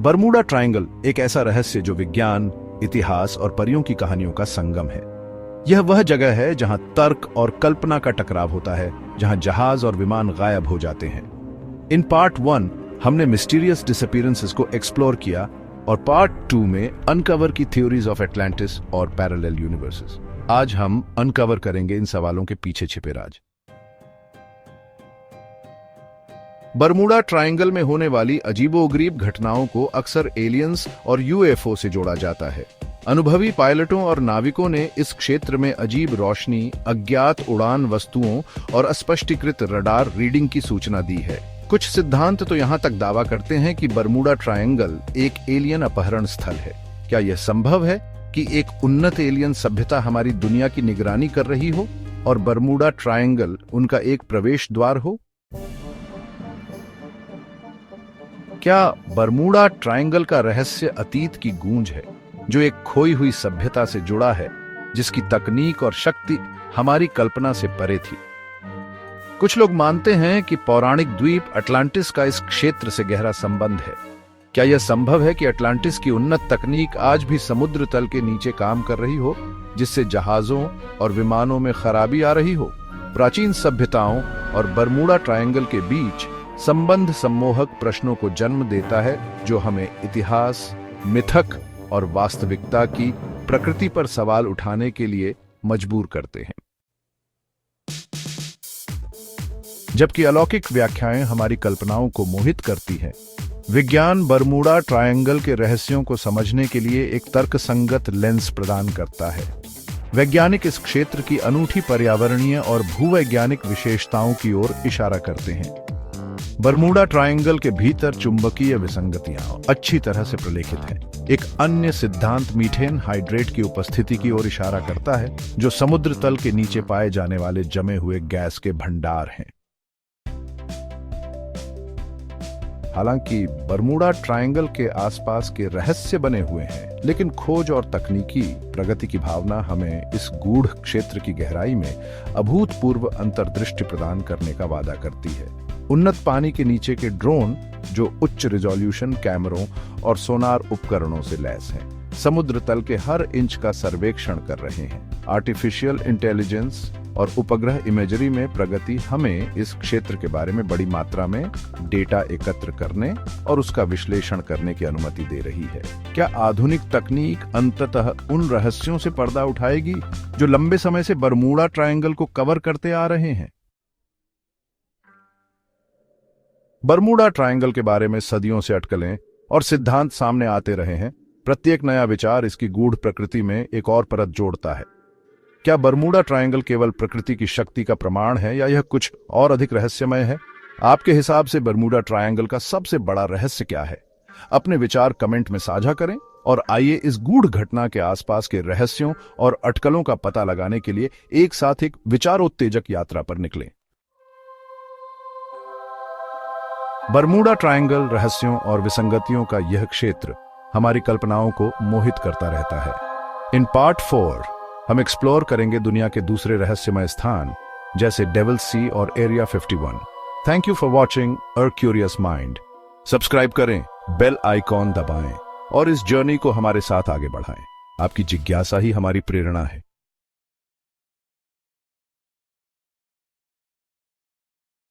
Bermuda triangle एक ऐसा रहस्य जो विज्ञान, इतिहास और परियों की कहानियों का संगम है। यह वह जगह है जहां तर्क और कल्पना का टकराव होता है, जहां जहाज और विमान गायब हो जाते हैं। इन पार्ट 1 हमने मिस्टीरियस डिसअपीयरेंसेस को एक्सप्लोर किया और पार्ट 2 में अनकवर की थ्योरीज ऑफ एटलांटिस और पैरेलल यूनिवर्सेस। आज हम अनकवर करेंगे इन सवालों के पीछे छिपे राज। बरमूडा ट्रायंगल में होने वाली अजीबोगरीब घटनाओं को अक्सर एलियंस और यूएफओ से जोड़ा जाता है। अनुभवी पायलटों और नाविकों ने इस क्षेत्र में अजीब रोशनी, अज्ञात उड़ान वस्तुओं और अस्पष्टीकृत रडार रीडिंग की सूचना दी है। कुछ सिद्धांत तो यहां तक दावा करते हैं कि बरमूडा ट्रायंगल एक एलियन अपहरण स्थल है। क्या यह संभव है कि एक उन्नत एलियन सभ्यता हमारी दुनिया की निगरानी कर रही हो और बरमूडा ट्रायंगल उनका एक प्रवेश द्वार हो? क्या बरमूडा ट्रायंगल का रहस्य अतीत की गूंज है, जो एक खोई हुई सभ्यता से जुड़ा है, जिसकी तकनीक और शक्ति हमारी कल्पना से परे थी? कुछ लोग मानते हैं कि पौराणिक द्वीप अटलांटिस का इस क्षेत्र से गहरा संबंध है। क्या यह संभव है कि अटलांटिस की उन्नत तकनीक आज भी समुद्र तल के नीचे काम कर रही हो, जिससे जहाजों और विमानों में खराबी आ रही हो? प्राचीन सभ्यताओं और बरमूडा ट्रायंगल के बीच संबंध सम्मोहक प्रश्नों को जन्म देता है, जो हमें इतिहास, मिथक और वास्तविकता की प्रकृति पर सवाल उठाने के लिए मजबूर करते हैं। जबकि अलौकिक व्याख्याएं हमारी कल्पनाओं को मोहित करती हैं, विज्ञान बरमूडा ट्रायंगल के रहस्यों को समझने के लिए एक तर्कसंगत लेंस प्रदान करता है। वैज्ञानिक इस क्षेत्र की अनूठी पर्यावरणीय और भूवैज्ञानिक विशेषताओं की ओर इशारा करते हैं। बरमूडा ट्रायंगल के भीतर चुंबकीय विसंगतियां अच्छी तरह से प्रलेखित हैं। एक अन्य सिद्धांत मीथेन हाइड्रेट की उपस्थिति की ओर इशारा करता है, जो समुद्र तल के नीचे पाए जाने वाले जमे हुए गैस के भंडार हैं। हालांकि बरमूडा ट्रायंगल के आसपास के रहस्य बने हुए हैं, लेकिन खोज और तकनीकी प्रगति की भावना हमें इस गूढ़ क्षेत्र की गहराई में अभूतपूर्व अंतर्दृष्टि प्रदान करने का वादा करती है। उन्नत पानी के नीचे के ड्रोन, जो उच्च रिजोल्यूशन कैमरों और सोनार उपकरणों से लैस हैं, समुद्र तल के हर इंच का सर्वेक्षण कर रहे हैं। आर्टिफिशियल इंटेलिजेंस और उपग्रह इमेजरी में प्रगति हमें इस क्षेत्र के बारे में बड़ी मात्रा में डेटा एकत्र करने और उसका विश्लेषण करने की अनुमति दे रही है। क्या आधुनिक तकनीक अंततः उन रहस्यों से पर्दा उठाएगी जो लंबे समय से बरमूडा ट्रायंगल को कवर करते आ रहे हैं? बरमूडा ट्रायंगल के बारे में सदियों से अटकलें और सिद्धांत सामने आते रहे हैं। प्रत्येक नया विचार इसकी गूढ़ प्रकृति में एक और परत जोड़ता है। क्या बरमूडा ट्रायंगल केवल प्रकृति की शक्ति का प्रमाण है, या यह कुछ और अधिक रहस्यमय है? आपके हिसाब से बरमूडा ट्रायंगल का सबसे बड़ा रहस्य क्या है? अपने विचार कमेंट में साझा करें और आइए इस गूढ़ घटना के आसपास के रहस्यों और अटकलों का पता लगाने के लिए एक साथ एक विचारोत्तेजक यात्रा पर निकलें। बरमूडा ट्रायंगल रहस्यों और विसंगतियों का यह क्षेत्र हमारी कल्पनाओं को मोहित करता रहता है। इन पार्ट 4 हम एक्सप्लोर करेंगे दुनिया के दूसरे रहस्यमय स्थान, जैसे डेविल सी और area 51। Thank you for watching a curious mind. Subscribe करें, बेल आइकॉन दबाएं और इस जर्नी को हमारे साथ आगे बढ़ाएं। आपकी जिज्ञासा ही हमारी प्रेरणा है।